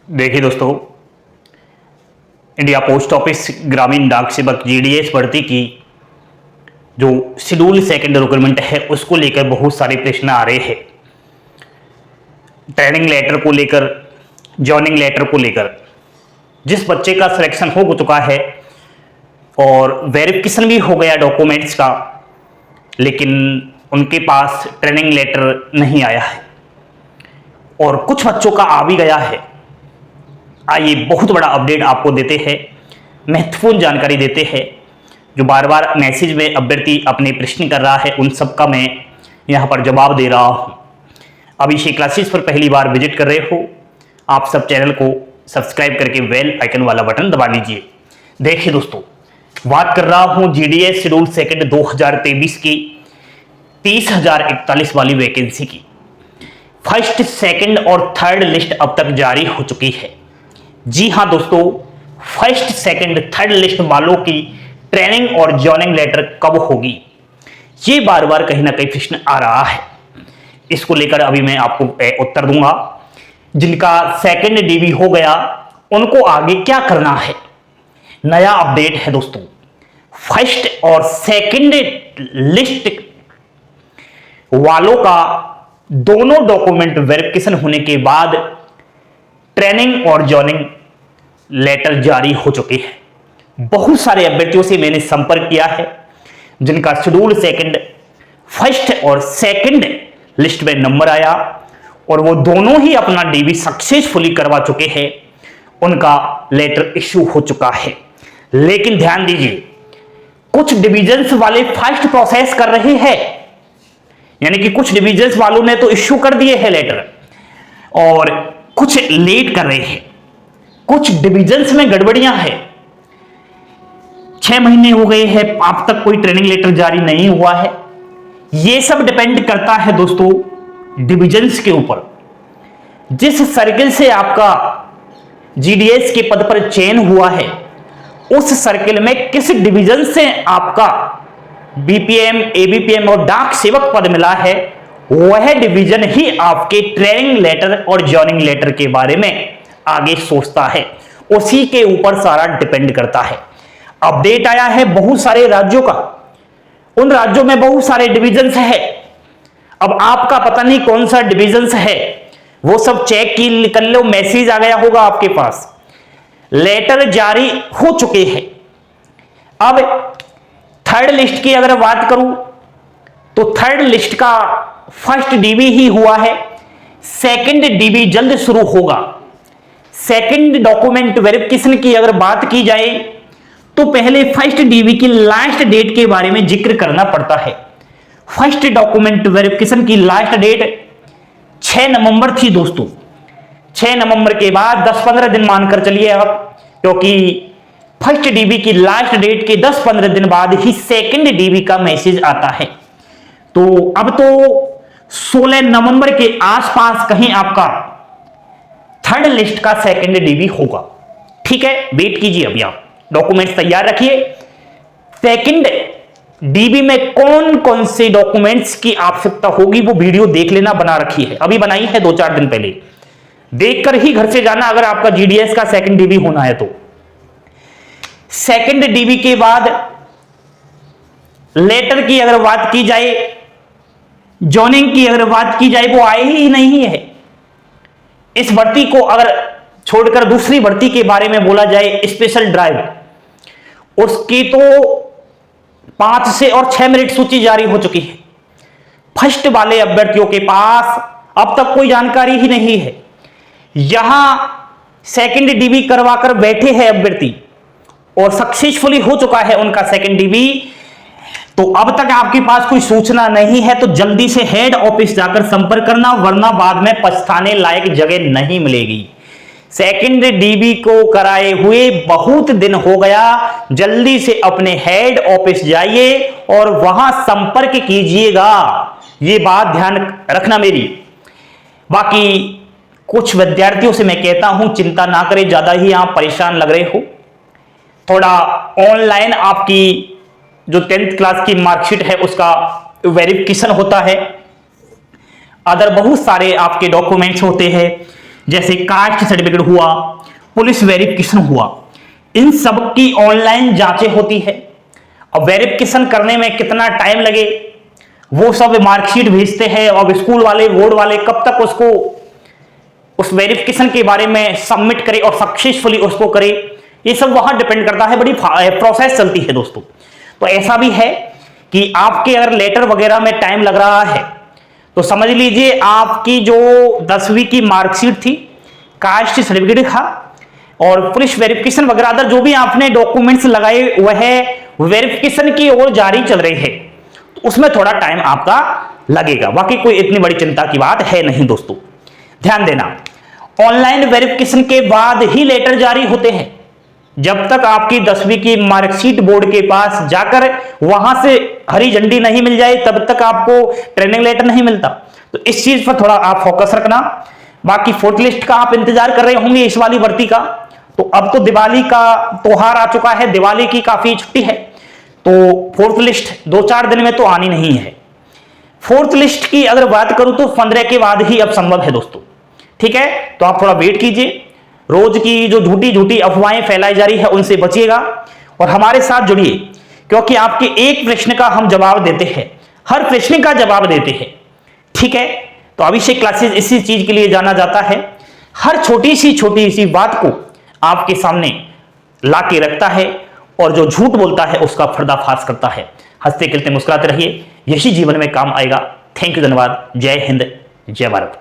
देखिए दोस्तों, India post office ग्रामीण डाक सेवक जीडीएस भर्ती की जो शेड्यूल सेकंड रिक्रूटमेंट है उसको लेकर बहुत सारे प्रश्न आ रहे हैं। ट्रेनिंग लेटर को लेकर, जॉइनिंग लेटर को लेकर जिस बच्चे का सिलेक्शन हो चुका है और वेरिफिकेशन भी हो गया डॉक्यूमेंट्स का, लेकिन उनके पास ट्रेनिंग लेटर नहीं आया है और कुछ बच्चों का आ भी गया है। आइए बहुत बड़ा अपडेट आपको देते हैं, महत्वपूर्ण जानकारी देते हैं। जो बार बार मैसेज में अभ्यर्थी अपने प्रश्न कर रहा है उन सब का मैं यहाँ पर जवाब दे रहा हूँ। अभिषेक क्लासेस पर पहली बार विजिट कर रहे हो, आप सब चैनल को सब्सक्राइब करके बेल आइकन वाला बटन दबा लीजिए। देखिए दोस्तों, बात कर रहा हूँ जीडीएस शेड्यूल सेकंड 2023 की 30,041 वाली वैकेंसी की। फर्स्ट, सेकंड और थर्ड लिस्ट अब तक जारी हो चुकी है। जी हां दोस्तों, फर्स्ट, सेकंड, थर्ड लिस्ट वालों की ट्रेनिंग और जॉइनिंग लेटर कब होगी, ये बार बार कहीं ना कहीं प्रश्न आ रहा है। इसको लेकर अभी मैं आपको उत्तर दूंगा। जिनका सेकंड डीबी हो गया उनको आगे क्या करना है, नया अपडेट है दोस्तों। फर्स्ट और सेकंड लिस्ट वालों का दोनों डॉक्यूमेंट वेरिफिकेशन होने के बाद ट्रेनिंग और जॉइनिंग लेटर जारी हो चुके हैं। बहुत सारे अभ्यर्थियों से मैंने संपर्क किया है जिनका शेड्यूल सेकंड, फर्स्ट और सेकंड लिस्ट में नंबर आया और वो दोनों ही अपना डीबी सक्सेसफुली करवा चुके हैं, उनका लेटर इश्यू हो चुका है। लेकिन ध्यान दीजिए, कुछ डिविजन्स वाले फर्स्ट प्रोसेस कर रहे हैं, यानी कि कुछ डिविजन्स वालों ने तो इश्यू कर दिए हैं लेटर और कुछ लेट कर रहे हैं। कुछ डिविजन्स में गड़बड़ियां हैं, 6 महीने हो गए हैं, अब तक कोई ट्रेनिंग लेटर जारी नहीं हुआ है। यह सब डिपेंड करता है दोस्तों डिविजन्स के ऊपर। जिस सर्किल से आपका जीडीएस के पद पर चयन हुआ है उस सर्किल में किस डिवीजन से आपका बीपीएम, एबीपीएम और डाक सेवक पद मिला है, वह डिवीजन ही आपके ट्रेनिंग लेटर और जॉइनिंग लेटर के बारे में आगे सोचता है। उसी के ऊपर सारा डिपेंड करता है। अपडेट आया है बहुत सारे राज्यों का, उन राज्यों में बहुत सारे डिवीजन्स है। अब आपका पता नहीं कौन सा डिवीजन्स है, वो सब चेक कर लो, मैसेज आ गया होगा आपके पास। लेटर जारी हो चुके हैं। अब थर्ड लिस्ट की अगर बात करूं तो थर्ड लिस्ट का फर्स्ट डीबी ही हुआ है, सेकंड डीबी जल्द शुरू होगा। सेकंड डॉक्यूमेंट वेरिफिकेशन की अगर बात की जाए तो पहले फर्स्ट डीबी की लास्ट डेट के बारे में जिक्र करना पड़ता है। फर्स्ट डॉक्यूमेंट वेरिफिकेशन की लास्ट डेट 6 नवंबर थी दोस्तों। 6 नवंबर के बाद 10-15 दिन मानकर चलिए आप, क्योंकि फर्स्ट डीबी की लास्ट डेट के 10-15 दिन बाद ही सेकंड डीबी का मैसेज आता है। तो अब तो 16 नवंबर के आसपास कहीं आपका थर्ड लिस्ट का सेकंड डीबी होगा। ठीक है, वेट कीजिए, अभी आप डॉक्यूमेंट्स तैयार रखिए। सेकंड डीबी में कौन कौन से डॉक्यूमेंट्स की आवश्यकता होगी वो वीडियो देख लेना, बना रखी है, अभी बनाई है 2-4 दिन पहले। देखकर ही घर से जाना अगर आपका जीडीएस का सेकंड डीबी होना है तो। सेकंड डीबी के बाद लेटर की अगर बात की जाए, जॉइनिंग की अगर बात की जाए, वो आए ही नहीं है। इस भर्ती को अगर छोड़कर दूसरी भर्ती के बारे में बोला जाए, स्पेशल ड्राइव, उसकी तो 5 से और 6 मेरिट सूची जारी हो चुकी है। फर्स्ट वाले अभ्यर्थियों के पास अब तक कोई जानकारी ही नहीं है। यहां सेकंड डीबी करवाकर बैठे हैं अभ्यर्थी और सक्सेसफुली हो चुका है उनका सेकंड डीबी, तो अब तक आपके पास कोई सूचना नहीं है तो जल्दी से हेड ऑफिस जाकर संपर्क करना, वरना बाद में पछताने लायक जगह नहीं मिलेगी। सेकंड डीबी को कराए हुए बहुत दिन हो गया, जल्दी से अपने हेड ऑफिस जाइए और वहां संपर्क कीजिएगा। ये बात ध्यान रखना मेरी। बाकी कुछ विद्यार्थियों से मैं कहता हूं चिंता ना करें, ज्यादा ही आप परेशान लग रहे हो। थोड़ा ऑनलाइन आपकी जो 10th क्लास की मार्कशीट है उसका वेरिफिकेशन होता है, अदर बहुत सारे आपके डॉक्यूमेंट्स होते हैं, जैसे कास्ट सर्टिफिकेट हुआ, पुलिस वेरिफिकेशन हुआ, इन सब की ऑनलाइन जांचें होती है। अब वेरिफिकेशन करने में कितना टाइम लगे, वो सब मार्कशीट भेजते हैं, और स्कूल वाले बोर्ड वाले कब तक उसको उस वेरिफिकेशन के बारे में सबमिट करे और सक्सेसफुली उसको करे, ये सब वहां डिपेंड करता है। बड़ी प्रोसेस चलती है दोस्तों। तो ऐसा भी है कि आपके अगर लेटर वगैरह में टाइम लग रहा है तो समझ लीजिए आपकी जो 10वीं की मार्कशीट थी, कास्ट सर्टिफिकेट था और पुलिस वेरिफिकेशन वगैरह अदर जो भी आपने डॉक्यूमेंट्स लगाए वह वेरिफिकेशन की ओर जारी चल रही है, तो उसमें थोड़ा टाइम आपका लगेगा। बाकी कोई इतनी बड़ी चिंता की बात है नहीं दोस्तों। ध्यान देना, ऑनलाइन वेरिफिकेशन के बाद ही लेटर जारी होते हैं। जब तक आपकी 10वीं की मार्कशीट बोर्ड के पास जाकर वहां से हरी झंडी नहीं मिल जाए तब तक आपको ट्रेनिंग लेटर नहीं मिलता। तो इस चीज पर थोड़ा आप फोकस रखना। बाकी फोर्थ लिस्ट का आप इंतजार कर रहे होंगे इस वाली भर्ती का, तो अब तो दिवाली का त्योहार आ चुका है, दिवाली की काफी छुट्टी है, तो फोर्थ लिस्ट 2-4 दिन में तो आनी नहीं है। फोर्थ लिस्ट की अगर बात करूं तो 15 के बाद ही अब संभव है दोस्तों। ठीक है, तो आप थोड़ा वेट कीजिए। रोज की जो झूठी झूठी अफवाहें फैलाई जा रही है उनसे बचिएगा और हमारे साथ जुड़िए, क्योंकि आपके एक प्रश्न का हम जवाब देते हैं, हर प्रश्न का जवाब देते हैं। ठीक है, तो अभिषेक क्लासेस इसी चीज के लिए जाना जाता है, हर छोटी सी बात को आपके सामने ला के रखता है और जो झूठ बोलता है उसका पर्दाफाश करता है। हंसते खेलते मुस्कुराते रहिए, यही जीवन में काम आएगा। थैंक यू, धन्यवाद। जय हिंद, जय भारत।